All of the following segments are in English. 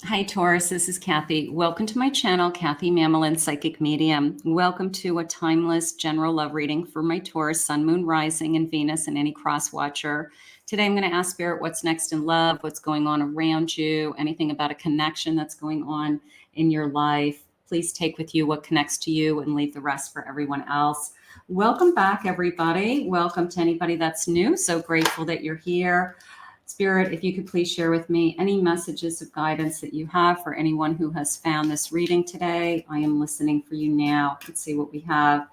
Hi, Taurus. This is Kathy. Welcome to my channel, Kathy Mamolen, Psychic Medium. Welcome to a timeless general love reading for my Taurus, Sun, Moon, Rising, and Venus, and any cross watcher. Today, I'm going to ask Spirit what's next in love, what's going on around you, anything about a connection that's going on in your life. Please take with you what connects to you and leave the rest for everyone else. Welcome back, everybody. Welcome to anybody that's new. So grateful that you're here. Spirit, if you could please share with me any messages of guidance that you have for anyone who has found this reading today. I am listening for you now. Let's see what we have.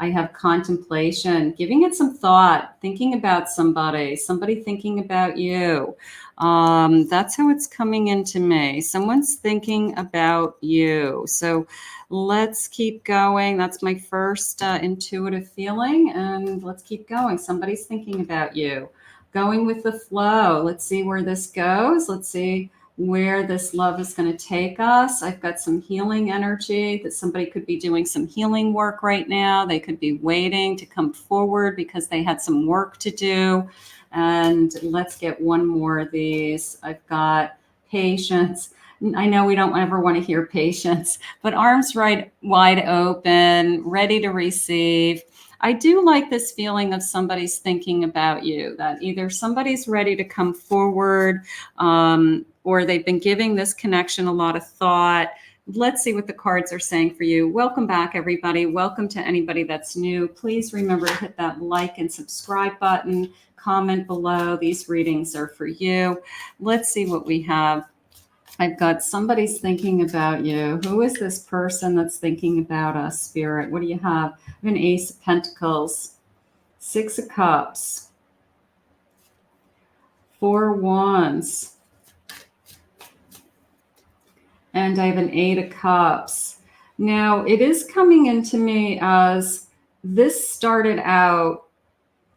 I have contemplation, giving it some thought, thinking about somebody thinking about you. That's how it's coming into me. Someone's thinking about you. So let's keep going. That's my first intuitive feeling. And let's keep going. Somebody's thinking about you. Going with the flow. Let's see where this goes. Let's see where this love is going to take us. I've got some healing energy that somebody could be doing some healing work right now. They could be waiting to come forward because they had some work to do. And let's get one more of these. I've got patience. I know we don't ever want to hear patience, but arms wide open, ready to receive. I do like this feeling of somebody's thinking about you, that either somebody's ready to come forward or they've been giving this connection a lot of thought. Let's see what the cards are saying for you. Welcome back, everybody. Welcome to anybody that's new. Please remember to hit that like and subscribe button. Comment below. These readings are for you. Let's see what we have. I've got somebody's thinking about you. Who is this person that's thinking about us, Spirit? What do you have? I have an Ace of Pentacles, Six of Cups, Four of Wands, and I have an Eight of Cups. Now, it is coming into me as this started out,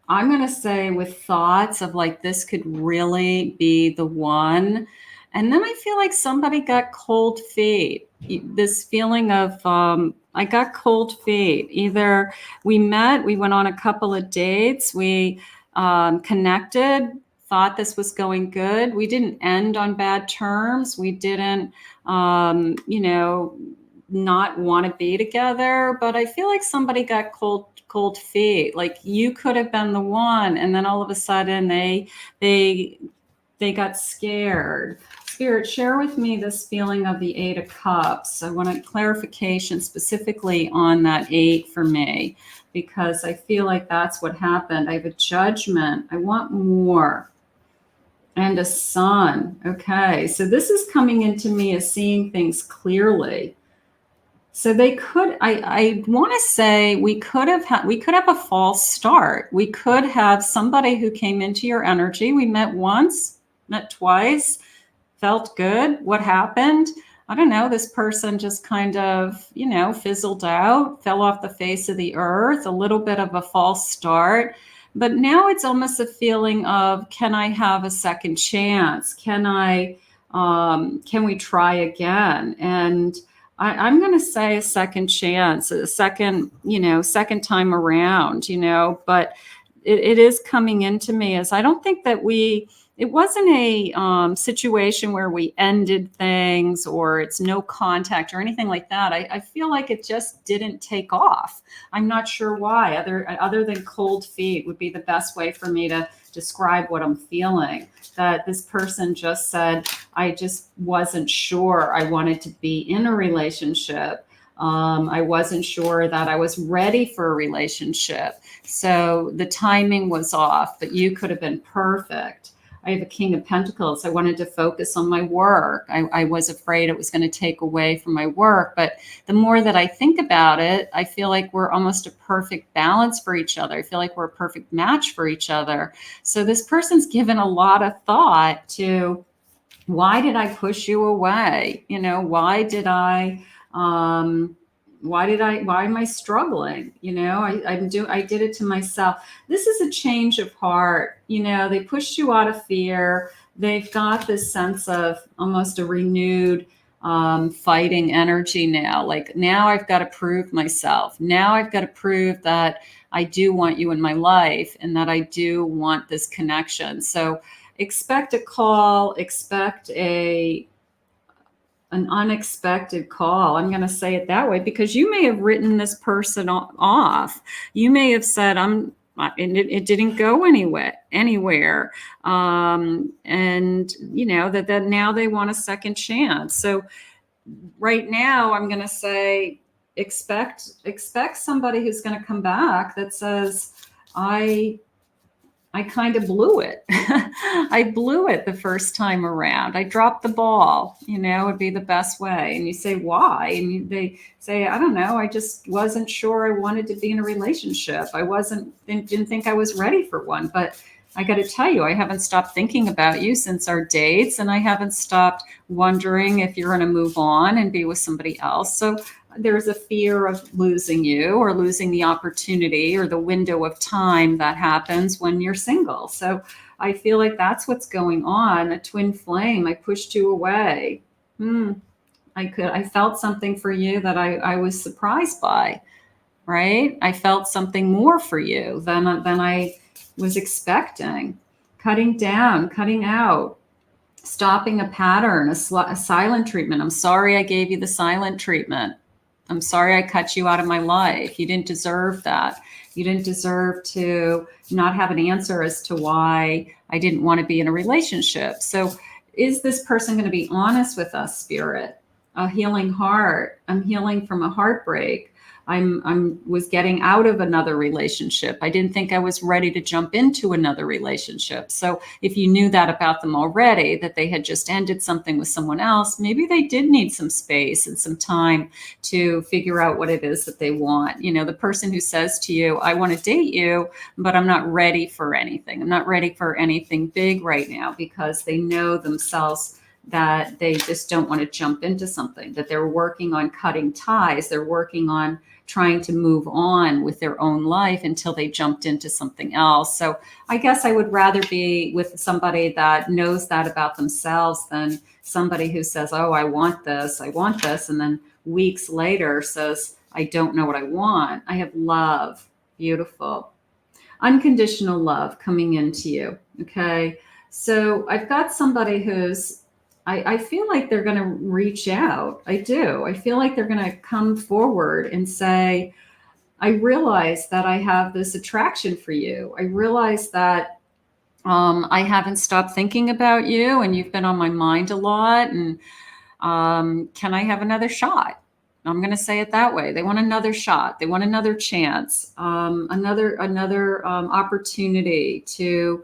I'm going to say, with thoughts of like, this could really be the one. And then I feel like somebody got cold feet. This feeling of, I got cold feet. Either we met, we went on a couple of dates, we connected, thought this was going good. We didn't end on bad terms. We didn't, not want to be together. But I feel like somebody got cold feet. Like you could have been the one. And then all of a sudden they got scared. Spirit, share with me this feeling of the Eight of Cups. I want a clarification specifically on that 8 for me, because I feel like that's what happened. I have a Judgment. I want more. And a Sun. Okay, so this is coming into me as seeing things clearly. So they could, I want to say we could have a false start. We could have somebody who came into your energy. We met once, met twice, felt good. What happened? I don't know. This person just kind of, fizzled out, fell off the face of the earth, a little bit of a false start. But now it's almost a feeling of, can I have a second chance? Can we try again? And I'm going to say a second chance, a second time around, but it is coming into me as I don't think that it wasn't a situation where we ended things or it's no contact or anything like that. I feel like it just didn't take off. I'm not sure why. Other than cold feet would be the best way for me to describe what I'm feeling. That this person just said, I just wasn't sure I wanted to be in a relationship. I wasn't sure that I was ready for a relationship. So the timing was off, but you could have been perfect. I have a King of Pentacles. I wanted to focus on my work. I was afraid it was going to take away from my work. But the more that I think about it, I feel like we're almost a perfect balance for each other. I feel like we're a perfect match for each other. So this person's given a lot of thought to, why did I push you away? Why am I struggling? I did it to myself. This is a change of heart. They pushed you out of fear. They've got this sense of almost a renewed fighting energy now. Like, now I've got to prove myself. Now I've got to prove that I do want you in my life and that I do want this connection. So expect a call, expect a an unexpected call. I'm going to say it that way because you may have written this person off. You may have said, and it didn't go anywhere. And you know, that now they want a second chance. So right now I'm going to say, expect somebody who's going to come back that says, I kind of blew it. I blew it the first time around. I dropped the ball, you know, would be the best way. And you say, why? And they say, I don't know. I just wasn't sure I wanted to be in a relationship. I didn't think I was ready for one. But I got to tell you, I haven't stopped thinking about you since our dates. And I haven't stopped wondering if you're going to move on and be with somebody else. So there's a fear of losing you or losing the opportunity or the window of time that happens when you're single. So I feel like that's what's going on. A twin flame. I pushed you away. I felt something for you that I was surprised by, right? I felt something more for you than I was expecting. Cutting down, cutting out, stopping a pattern, a silent treatment. I'm sorry I gave you the silent treatment. I'm sorry I cut you out of my life. You didn't deserve that. You didn't deserve to not have an answer as to why I didn't want to be in a relationship. So is this person going to be honest with us, Spirit? A healing heart. I'm healing from a heartbreak. Was getting out of another relationship. I didn't think I was ready to jump into another relationship. So if you knew that about them already, that they had just ended something with someone else, maybe they did need some space and some time to figure out what it is that they want. You know, the person who says to you, I want to date you, but I'm not ready for anything. I'm not ready for anything big right now, because they know themselves that they just don't want to jump into something, that they're working on cutting ties. They're working on trying to move on with their own life until they jumped into something else. So I guess I would rather be with somebody that knows that about themselves than somebody who says, oh, I want this, and then weeks later says, I don't know what I want. I have love. Beautiful. Unconditional love coming into you. Okay. So I've got somebody who's, I feel like they're going to reach out. I do. I feel like they're going to come forward and say, I realize that I have this attraction for you. I realize that I haven't stopped thinking about you and you've been on my mind a lot. And can I have another shot? I'm going to say it that way. They want another shot. They want another chance, another opportunity to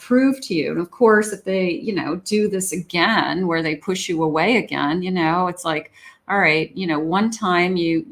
prove to you. And of course, if they, you know, do this again, where they push you away again, you know, it's like, all right, you know, one time you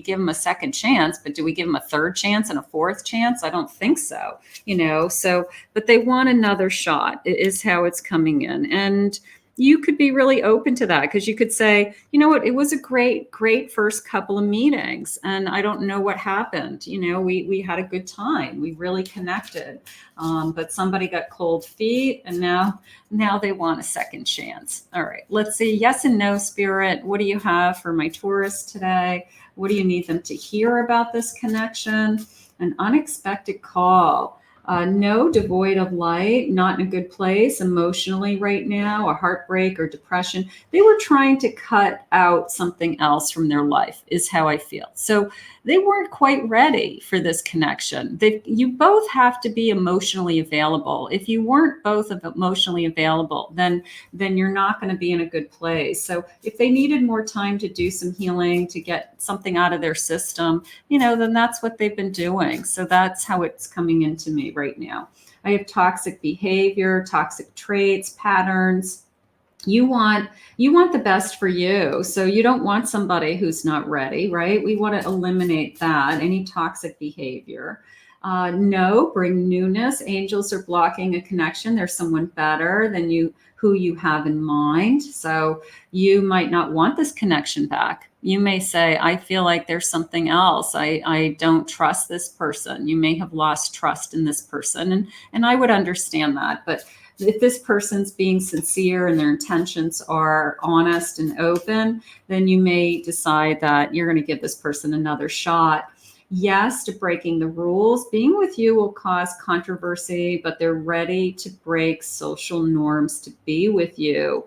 give them a second chance, but do we give them a third chance and a fourth chance? I don't think so, you know, so, but they want another shot is how it's coming in. And you could be really open to that, because you could say, you know what, it was a great first couple of meetings and I don't know what happened. You know, we had a good time. We really connected. But somebody got cold feet and now they want a second chance. All right, let's see. Yes and no, Spirit. What do you have for my Taurus today? What do you need them to hear about this connection? An unexpected call. No, devoid of light, not in a good place emotionally right now, a heartbreak or depression. They were trying to cut out something else from their life, is how I feel. So they weren't quite ready for this connection. You both have to be emotionally available. If you weren't both emotionally available, then you're not going to be in a good place. So if they needed more time to do some healing, to get something out of their system, you know, then that's what they've been doing. So that's how it's coming into me right now. I have toxic behavior, toxic traits, patterns. You want the best for you. So you don't want somebody who's not ready, right? We want to eliminate that, any toxic behavior. No, bring newness. Angels are blocking a connection. There's someone better than you, who you have in mind. So you might not want this connection back. You may say, I feel like there's something else. I don't trust this person. You may have lost trust in this person. And I would understand that. But if this person's being sincere and their intentions are honest and open, then you may decide that you're going to give this person another shot. Yes to breaking the rules. Being with you will cause controversy, but they're ready to break social norms to be with you.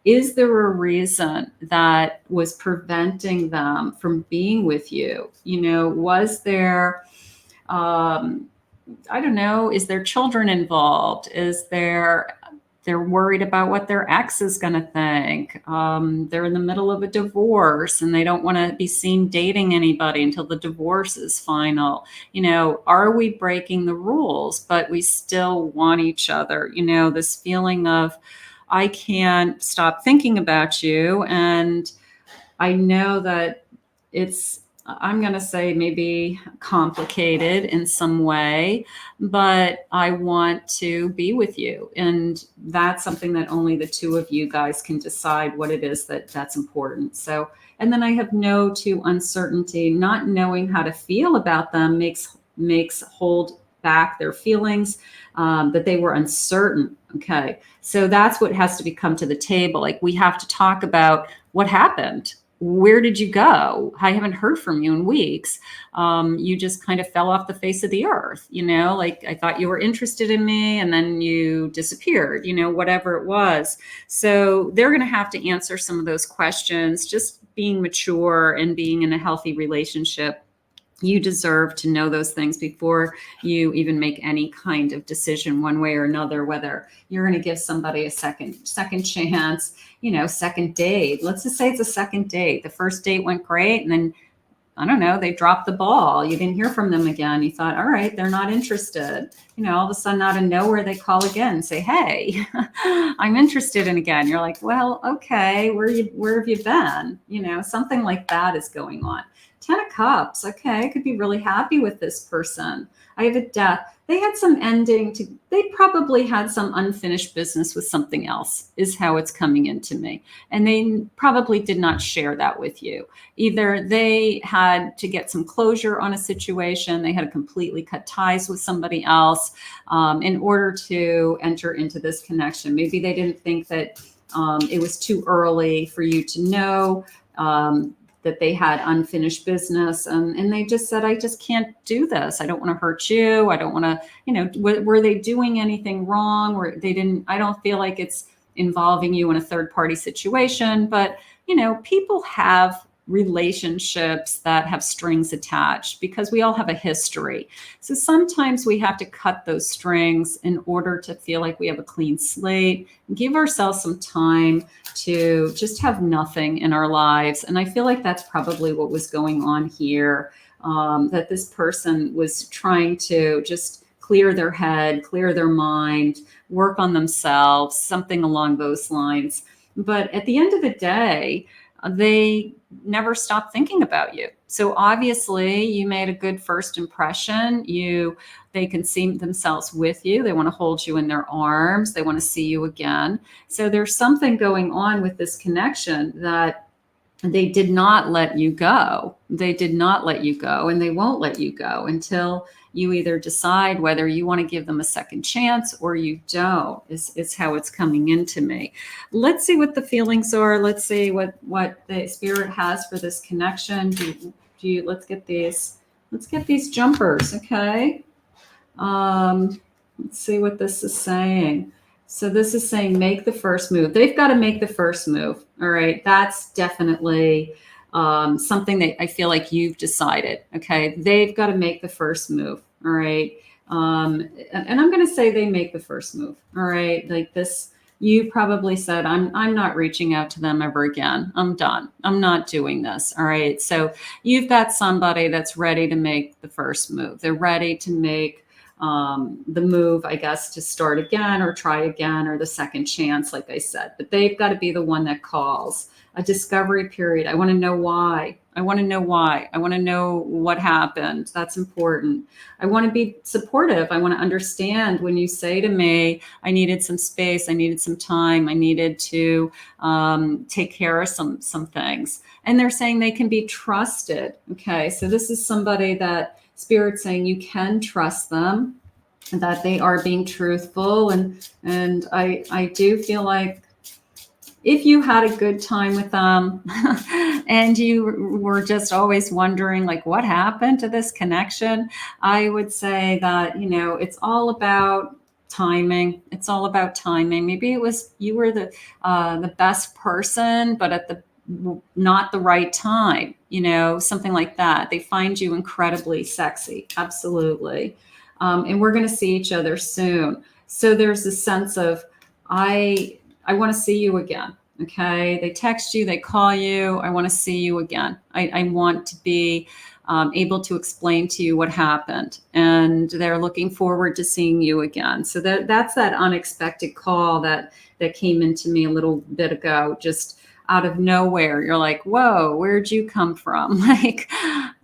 is there a reason that was preventing them from being with you? You know, was there, I don't know, is there children involved? Is there, they're worried about what their ex is going to think. They're in the middle of a divorce and they don't want to be seen dating anybody until the divorce is final. You know, are we breaking the rules, but we still want each other? You know, this feeling of, I can't stop thinking about you. And I know that it's, I'm going to say maybe complicated in some way, but I want to be with you. And that's something that only the two of you guys can decide what it is that's important. So, and then I have no to uncertainty, not knowing how to feel about them makes hold back their feelings, that they were uncertain. Okay. So that's what has to come to the table. Like, we have to talk about what happened. Where did you go? I haven't heard from you in weeks. You just kind of fell off the face of the earth, you know, like I thought you were interested in me and then you disappeared, you know, whatever it was. So they're going to have to answer some of those questions. Just being mature and being in a healthy relationship, you deserve to know those things before you even make any kind of decision one way or another, whether you're going to give somebody a second chance, you know, second date. Let's just say it's a second date. The first date went great. And then, I don't know, they dropped the ball. You didn't hear from them again. You thought, all right, they're not interested. You know, all of a sudden out of nowhere, they call again and say, hey, I'm interested in again. You're like, well, okay, where have you been? You know, something like that is going on. 10 of Cups. Okay, I could be really happy with this person. I have a Death. They had some ending to, they probably had some unfinished business with something else, is how it's coming into me. And they probably did not share that with you. Either they had to get some closure on a situation, they had to completely cut ties with somebody else in order to enter into this connection. Maybe they didn't think that it was too early for you to know that they had unfinished business, and they just said, I just can't do this. I don't want to hurt you. I don't want to, you know, were they doing anything wrong? Or they didn't, I don't feel like it's involving you in a third party situation, but you know, people have relationships that have strings attached because we all have a history. So sometimes we have to cut those strings in order to feel like we have a clean slate, give ourselves some time to just have nothing in our lives. And I feel like that's probably what was going on here, that this person was trying to just clear their head, clear their mind, work on themselves, something along those lines. But at the end of the day, they never stopped thinking about you. So obviously you made a good first impression. They can see themselves with you. They want to hold you in their arms. They want to see you again. So there's something going on with this connection that they did not let you go. They did not let you go, and they won't let you go until you either decide whether you want to give them a second chance or you don't, is how it's coming into me. Let's see what the feelings are. Let's see what the spirit has for this connection. Let's get these jumpers. Okay. Let's see what this is saying. So this is saying make the first move. They've got to make the first move. All right. That's definitely something that I feel like you've decided. Okay. They've got to make the first move. All right. And I'm going to say they make the first move. All right. Like this, you probably said, I'm not reaching out to them ever again. I'm done. I'm not doing this. All right. So you've got somebody that's ready to make the first move. They're ready to make the move, I guess, to start again or try again, or the second chance, like I said. But they've got to be the one that calls. A discovery period. I want to know why. I want to know why. I want to know what happened. That's important. I want to be supportive. I want to understand when you say to me, I needed some space, I needed some time, I needed to take care of some things. And they're saying they can be trusted. Okay, so this is somebody that Spirit's saying you can trust them, that they are being truthful. And I do feel like if you had a good time with them and you were just always wondering, like, what happened to this connection, I would say that, you know, it's all about timing. It's all about timing. Maybe it was you were the best person, but at the not the right time, you know, something like that. They find you incredibly sexy. Absolutely. And we're going to see each other soon. So there's a sense of, I want to see you again. Okay. They text you, they call you. I want to see you again. I want to be able to explain to you what happened, and they're looking forward to seeing you again. So that's that unexpected call that came into me a little bit ago, just out of nowhere. You're like, whoa, where'd you come from?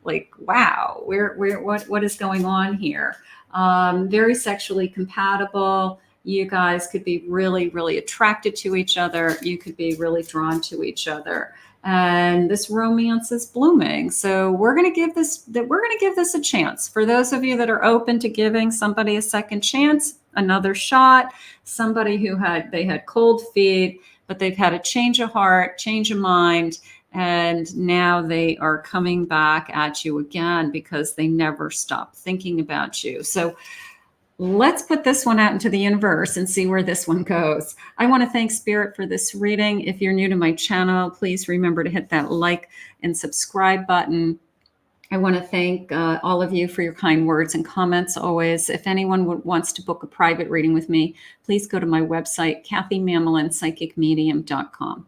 like, wow, what is going on here? Very sexually compatible. You guys could be really, really attracted to each other. You could be really drawn to each other. And this romance is blooming. So we're going to give this a chance. For those of you that are open to giving somebody a second chance, another shot, somebody who they had cold feet, but they've had a change of heart, change of mind, and now they are coming back at you again because they never stop thinking about you. So let's put this one out into the universe and see where this one goes. I want to thank Spirit for this reading. If you're new to my channel, please remember to hit that like and subscribe button. I want to thank all of you for your kind words and comments always. If anyone wants to book a private reading with me, please go to my website, KathyMamolenPsychicMedium.com.